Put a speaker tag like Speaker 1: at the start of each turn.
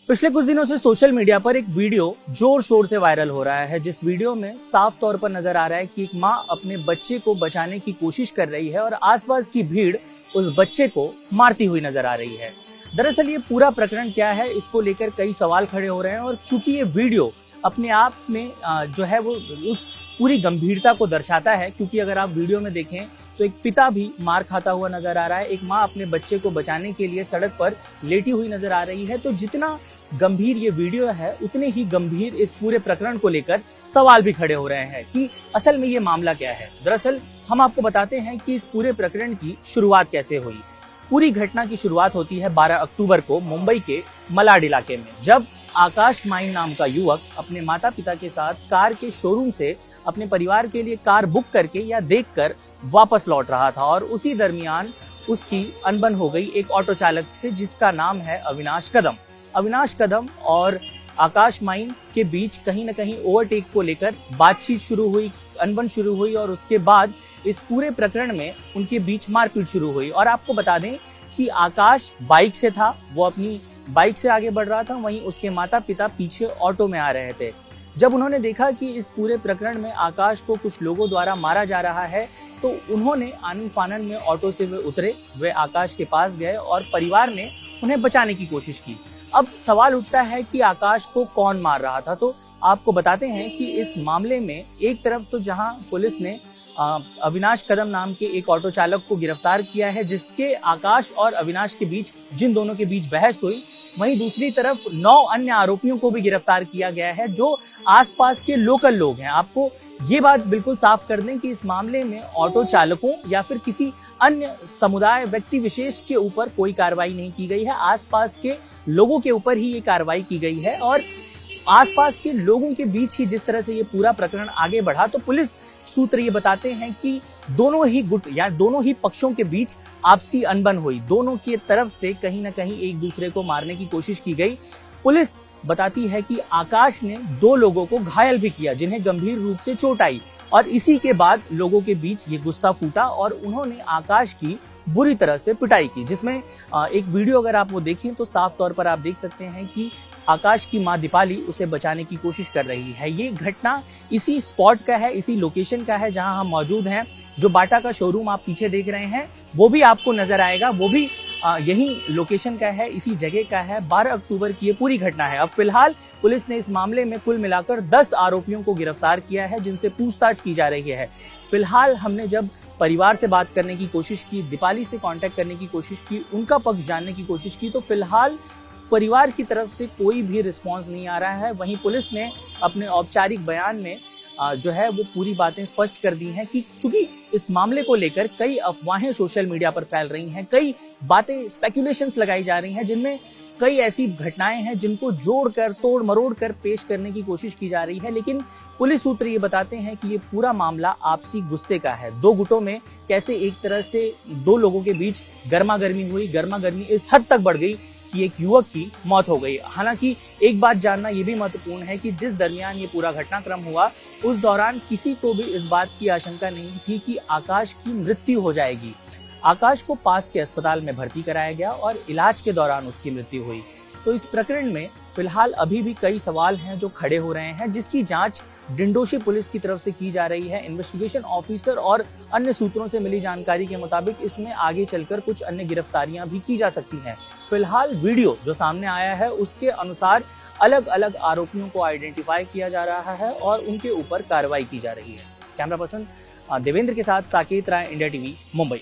Speaker 1: पिछले कुछ दिनों से सोशल मीडिया पर एक वीडियो जोर शोर से वायरल हो रहा है, जिस वीडियो में साफ तौर पर नजर आ रहा है कि एक मां अपने बच्चे को बचाने की कोशिश कर रही है और आसपास की भीड़ उस बच्चे को मारती हुई नजर आ रही है। दरअसल ये पूरा प्रकरण क्या है, इसको लेकर कई सवाल खड़े हो रहे हैं और चूंकि ये वीडियो अपने आप में जो है वो उस पूरी गंभीरता को दर्शाता है, क्योंकि अगर आप वीडियो में देखें तो एक पिता भी मार खाता हुआ नजर आ रहा है, एक माँ अपने बच्चे को बचाने के लिए सड़क पर लेटी हुई नजर आ रही है। तो जितना गंभीर ये वीडियो है, उतने ही गंभीर इस पूरे प्रकरण को लेकर सवाल भी खड़े हो रहे हैं कि असल में ये मामला क्या है। दरअसल हम आपको बताते हैं कि इस पूरे प्रकरण की शुरुआत कैसे हुई। पूरी घटना की शुरुआत होती है 12 अक्टूबर को मुंबई के मलाड इलाके में, जब आकाश माइन नाम का युवक अपने माता पिता के साथ कार के शोरूम से अपने परिवार के लिए कार बुक करके या देखकर वापस लौट रहा था और उसी दरमियान उसकी अनबन हो गई एक ऑटो चालक से, जिसका नाम है अविनाश कदम। अविनाश कदम और आकाश माइन के बीच कहीं न कहीं ओवरटेक को लेकर बातचीत शुरू हुई, अनबन शुरू हुई और उसके बाद इस पूरे प्रकरण में उनके बीच मारपीट शुरू हुई। और आपको बता दें कि आकाश बाइक से था, वो अपनी बाइक से आगे बढ़ रहा था, वहीं उसके माता पिता पीछे ऑटो में आ रहे थे। जब उन्होंने देखा कि इस पूरे प्रकरण में आकाश को कुछ लोगों द्वारा मारा जा रहा है, तो उन्होंने आनन फानन में ऑटो से वे उतरे, वे आकाश के पास गए और परिवार ने उन्हें बचाने की कोशिश की। अब सवाल उठता है कि आकाश को कौन मार रहा था। तो आपको बताते हैं कि इस मामले में एक तरफ तो जहां पुलिस ने अविनाश कदम नाम के एक ऑटो चालक को गिरफ्तार किया है, जिसके आकाश और अविनाश के बीच जिन दोनों के बीच बहस हुई, वहीं दूसरी तरफ 9 अन्य आरोपियों को भी गिरफ्तार किया गया है जो आसपास के लोकल लोग हैं। आपको ये बात बिल्कुल साफ कर दें कि इस मामले में ऑटो चालकों या फिर किसी अन्य समुदाय व्यक्ति विशेष के ऊपर कोई कार्रवाई नहीं की गई है, आसपास के लोगों के ऊपर ही ये कार्रवाई की गई है। और आसपास के लोगों के बीच ही जिस तरह से ये पूरा प्रकरण आगे बढ़ा, तो पुलिस सूत्र ये बताते हैं कि दोनों ही गुट या दोनों ही पक्षों के बीच आपसी अनबन हुई, दोनों की तरफ से कहीं ना कहीं एक दूसरे को मारने की कोशिश की गई। पुलिस बताती है कि आकाश ने 2 लोगों को घायल भी किया, जिन्हें गंभीर रूप से चोट आई, और इसी के बाद लोगों के बीच ये गुस्सा फूटा और उन्होंने आकाश की बुरी तरह से पिटाई की, जिसमें एक वीडियो अगर आप वो देखें तो साफ तौर पर आप देख सकते हैं कि आकाश की मां दीपाली उसे बचाने की कोशिश कर रही है। ये घटना इसी स्पॉट का है, इसी लोकेशन का है जहां हम मौजूद हैं। जो बाटा का शोरूम आप पीछे देख रहे हैं वो भी आपको नजर आएगा, वो भी यही लोकेशन का है, इसी जगह का है। 12 अक्टूबर की ये पूरी घटना है। अब फिलहाल पुलिस ने इस मामले में कुल मिलाकर 10 आरोपियों को गिरफ्तार किया है, जिनसे पूछताछ की जा रही है। फिलहाल हमने जब परिवार से बात करने की कोशिश की, दीपाली से कांटेक्ट करने की कोशिश की, उनका पक्ष जानने की कोशिश की, तो फिलहाल परिवार की तरफ से कोई भी रिस्पांस नहीं आ रहा है। वहीं पुलिस ने अपने औपचारिक बयान में जो है वो पूरी बातें स्पष्ट कर दी हैं कि चूंकि इस मामले को लेकर कई अफवाहें सोशल मीडिया पर फैल रही हैं, कई बातें स्पेकुलेशंस लगाई जा रही हैं, जिनमें कई ऐसी घटनाएं हैं जिनको जोड़कर तोड़ मरोड़ कर पेश करने की कोशिश की जा रही है। लेकिन पुलिस सूत्र ये बताते हैं कि ये पूरा मामला आपसी गुस्से का है। 2 गुटों में कैसे एक तरह से 2 लोगों के बीच गर्मा गर्मी हुई, गर्मा गर्मी इस हद तक बढ़ गई कि एक युवक की मौत हो गई। हालांकि एक बात जानना यह भी महत्वपूर्ण है कि जिस दरमियान ये पूरा घटनाक्रम हुआ, उस दौरान किसी को भी इस बात की आशंका नहीं थी कि आकाश की मृत्यु हो जाएगी। आकाश को पास के अस्पताल में भर्ती कराया गया और इलाज के दौरान उसकी मृत्यु हुई। तो इस प्रकरण में फिलहाल अभी भी कई सवाल हैं जो खड़े हो रहे हैं, जिसकी जांच डिंडोशी पुलिस की तरफ से की जा रही है। इन्वेस्टिगेशन ऑफिसर और अन्य सूत्रों से मिली जानकारी के मुताबिक इसमें आगे चलकर कुछ अन्य गिरफ्तारियां भी की जा सकती हैं। फिलहाल वीडियो जो सामने आया है उसके अनुसार अलग अलग आरोपियों को आइडेंटिफाई किया जा रहा है और उनके ऊपर कार्रवाई की जा रही है। कैमरा पर्सन देवेंद्र के साथ साकेत राय, इंडिया टीवी, मुंबई।